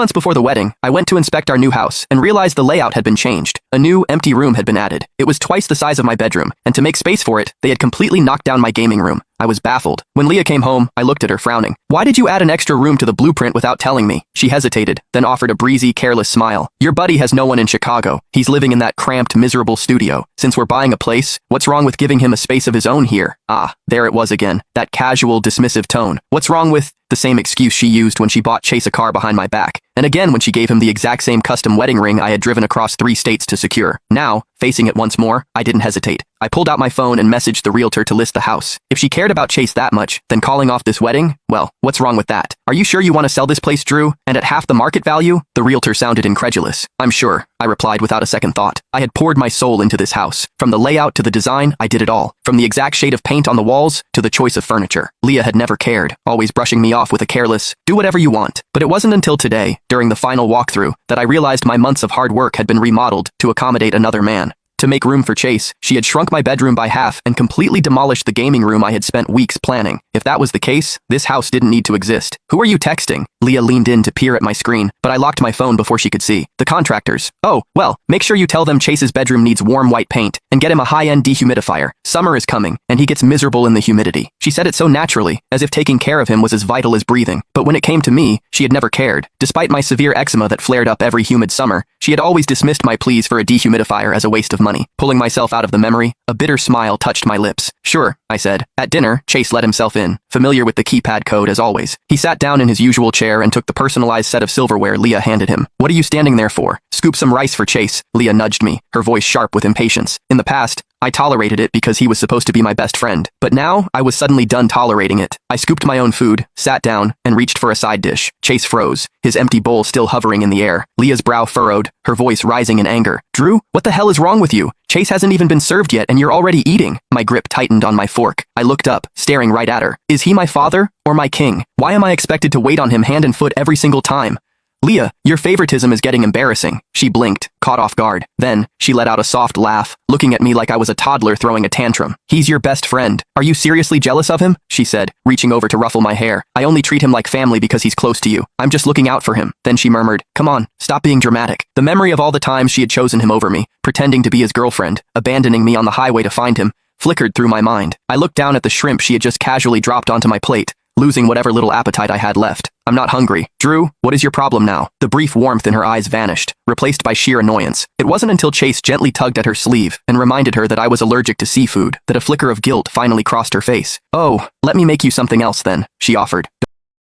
months before the wedding, I went to inspect our new house and realized the layout had been changed. A new, empty room had been added. It was twice the size of my bedroom, and to make space for it, they had completely knocked down my gaming room. I was baffled. When Leah came home, I looked at her frowning. "Why did you add an extra room to the blueprint without telling me?" She hesitated, then offered a breezy, careless smile. "Your buddy has no one in Chicago. He's living in that cramped, miserable studio. Since we're buying a place, what's wrong with giving him a space of his own here?" Ah, there it was again. That casual, dismissive tone. What's wrong with... The same excuse she used when she bought Chase a car behind my back, and again when she gave him the exact same custom wedding ring I had driven across 3 states to secure. Now, facing it once more, I didn't hesitate. I pulled out my phone and messaged the realtor to list the house. If she cared about Chase that much, then calling off this wedding? Well, what's wrong with that? "Are you sure you want to sell this place, Drew? And at half the market value?" The realtor sounded incredulous. "I'm sure," I replied without a second thought. I had poured my soul into this house. From the layout to the design, I did it all. From the exact shade of paint on the walls to the choice of furniture. Leah had never cared, always brushing me off with a careless, "Do whatever you want." But it wasn't until today, during the final walkthrough, that I realized my months of hard work had been remodeled to accommodate another man. To make room for Chase, she had shrunk my bedroom by half and completely demolished the gaming room I had spent weeks planning. If that was the case, this house didn't need to exist. "Who are you texting?" Leah leaned in to peer at my screen, but I locked my phone before she could see. "The contractors." "Oh, well, make sure you tell them Chase's bedroom needs warm white paint, and get him a high-end dehumidifier. Summer is coming, and he gets miserable in the humidity." She said it so naturally, as if taking care of him was as vital as breathing. But when it came to me, she had never cared. Despite my severe eczema that flared up every humid summer, she had always dismissed my pleas for a dehumidifier as a waste of money. Pulling myself out of the memory, a bitter smile touched my lips. "Sure," I said. At dinner, Chase let himself in, familiar with the keypad code as always. He sat down in his usual chair and took the personalized set of silverware Leah handed him. "What are you standing there for?" "Scoop some rice for Chase." Leah nudged me, her voice sharp with impatience. In the past, I tolerated it because he was supposed to be my best friend. But now, I was suddenly done tolerating it. I scooped my own food, sat down, and reached for a side dish. Chase froze, his empty bowl still hovering in the air. Leah's brow furrowed, her voice rising in anger. "Drew, what the hell is wrong with you? Chase hasn't even been served yet and you're already eating." My grip tightened on my fork. I looked up, staring right at her. Is he my father or my king? Why am I expected to wait on him hand and foot every single time? "Leah, your favoritism is getting embarrassing." She blinked, caught off guard. Then, she let out a soft laugh, looking at me like I was a toddler throwing a tantrum. "He's your best friend. Are you seriously jealous of him?" she said, reaching over to ruffle my hair. "I only treat him like family because he's close to you. I'm just looking out for him." Then she murmured, "Come on, stop being dramatic." The memory of all the times she had chosen him over me, pretending to be his girlfriend, abandoning me on the highway to find him, flickered through my mind. I looked down at the shrimp she had just casually dropped onto my plate, losing whatever little appetite I had left. "I'm not hungry." "Drew, what is your problem now?" The brief warmth in her eyes vanished, replaced by sheer annoyance. It wasn't until Chase gently tugged at her sleeve and reminded her that I was allergic to seafood that a flicker of guilt finally crossed her face. "Oh, let me make you something else then," she offered.